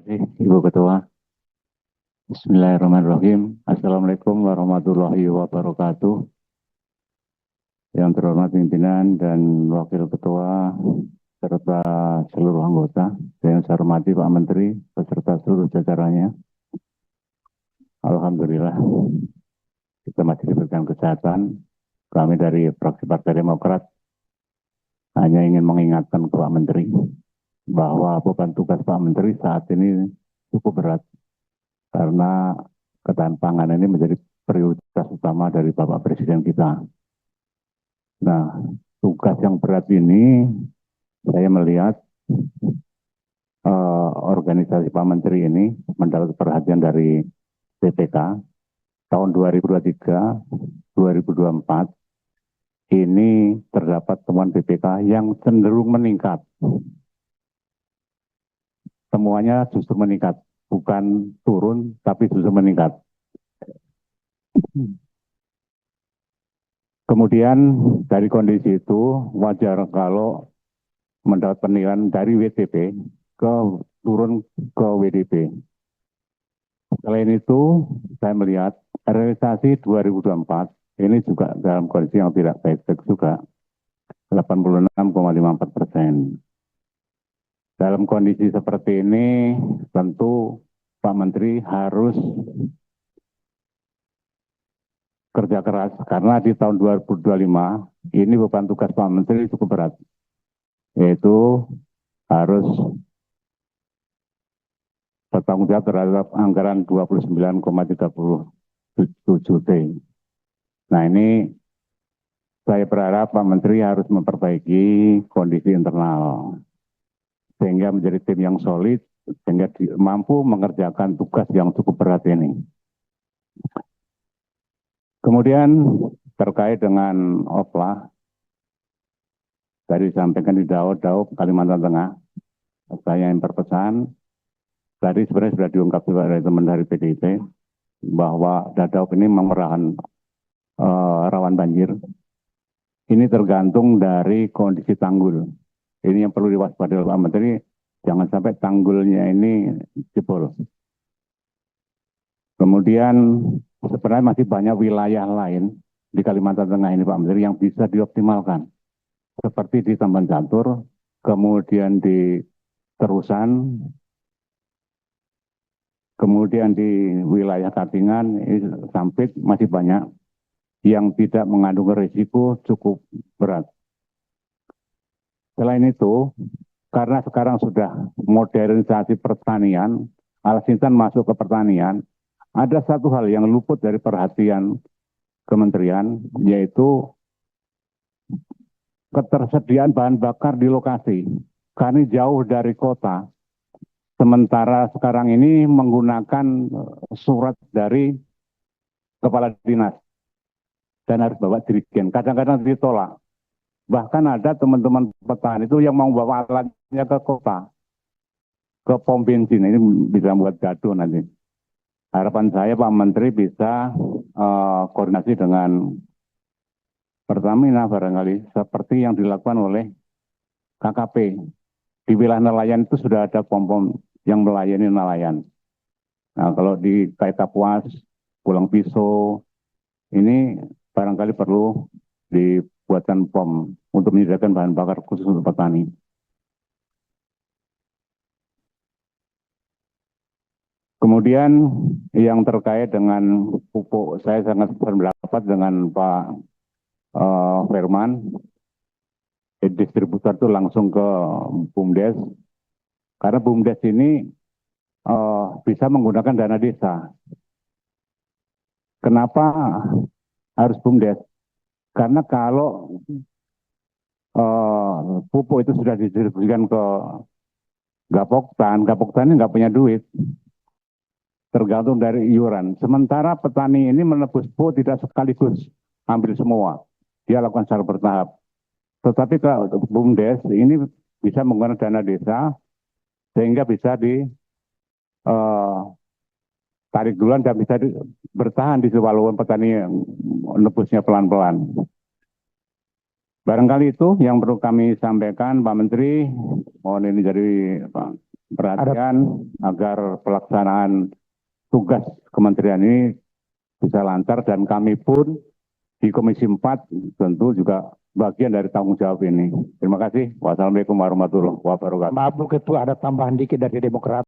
Ibu Ketua. Bismillahirrahmanirrahim. Assalamualaikum warahmatullahi wabarakatuh. Yang terhormat pimpinan dan Wakil Ketua serta seluruh anggota, yang saya hormati Pak Menteri beserta seluruh jajarannya. Alhamdulillah kita masih diberikan kesehatan. Kami dari fraksi Partai Demokrat hanya ingin mengingatkan ke Pak Menteri bahwa beban tugas Pak Menteri saat ini cukup berat karena ketahanan pangan ini menjadi prioritas utama dari Bapak Presiden kita. Nah, tugas yang berat ini saya melihat organisasi Pak Menteri ini mendapat perhatian dari BPK tahun 2023-2024 ini terdapat temuan BPK yang cenderung meningkat. Semuanya justru meningkat, bukan turun tapi justru meningkat. Kemudian dari kondisi itu wajar kalau mendapat penilaian dari WTP turun ke WDP. Selain itu, saya melihat realisasi 2024 ini juga dalam kondisi yang tidak baik-baik juga, 86,54%. Dalam kondisi seperti ini, tentu Pak Menteri harus kerja keras, karena di tahun 2025 ini beban tugas Pak Menteri cukup berat, yaitu harus bertanggung jawab terhadap anggaran 29,37 T. Nah, ini saya berharap Pak Menteri harus memperbaiki kondisi internal sehingga menjadi tim yang solid, sehingga mampu mengerjakan tugas yang cukup berat ini. Kemudian terkait dengan OPLA, tadi disampaikan di Daud Kalimantan Tengah, saya yang berpesan, tadi sebenarnya sudah diungkap juga dari teman dari PDIP, bahwa Daud ini memang rawan banjir. Ini tergantung dari kondisi tanggul. Ini yang perlu diwaspadai oleh Pak Menteri, jangan sampai tanggulnya ini jebol. Kemudian sebenarnya masih banyak wilayah lain di Kalimantan Tengah ini Pak Menteri yang bisa dioptimalkan. Seperti di Tamban Catur, kemudian di Terusan, kemudian di wilayah Katingan, Sampit masih banyak yang tidak mengandung risiko cukup berat. Selain itu, karena sekarang sudah modernisasi pertanian, Al-Sintan masuk ke pertanian, ada satu hal yang luput dari perhatian kementerian, yaitu ketersediaan bahan bakar di lokasi. Kami jauh dari kota, sementara sekarang ini menggunakan surat dari kepala dinas dan harus bawa dirigen. Kadang-kadang ditolak. Bahkan ada teman-teman petani itu yang mau bawa alatnya ke kota, ke pom bensin. Ini bisa membuat gaduh nanti. Harapan saya Pak Menteri bisa koordinasi dengan Pertamina barangkali, seperti yang dilakukan oleh KKP. Di wilayah nelayan itu sudah ada pom-pom yang melayani nelayan. Nah, kalau di Kapuas, Pulang Pisau, ini barangkali perlu dibuatkan pom untuk menyediakan bahan bakar khusus untuk petani. Kemudian yang terkait dengan pupuk, saya sangat berpendapat dengan Pak Firman, distributor itu langsung ke BUMDes, karena BUMDes ini bisa menggunakan dana desa. Kenapa harus BUMDes? Karena kalau pupuk itu sudah didistribusikan ke Gapoktan ini nggak punya duit, tergantung dari iuran. Sementara petani ini menebus pupuk tidak sekaligus ambil semua, dia lakukan secara bertahap. Tetapi kalau BUMDes ini bisa menggunakan dana desa, sehingga bisa tarik duluan dan bisa bertahan di walaupun petani menebusnya pelan-pelan. Barangkali itu yang perlu kami sampaikan, Pak Menteri. Mohon ini jadi perhatian agar pelaksanaan tugas kementerian ini bisa lancar, dan kami pun di Komisi 4 tentu juga bagian dari tanggung jawab ini. Terima kasih. Wassalamualaikum warahmatullahi wabarakatuh. Maaf Bu Ketua, ada tambahan dikit dari Demokrat.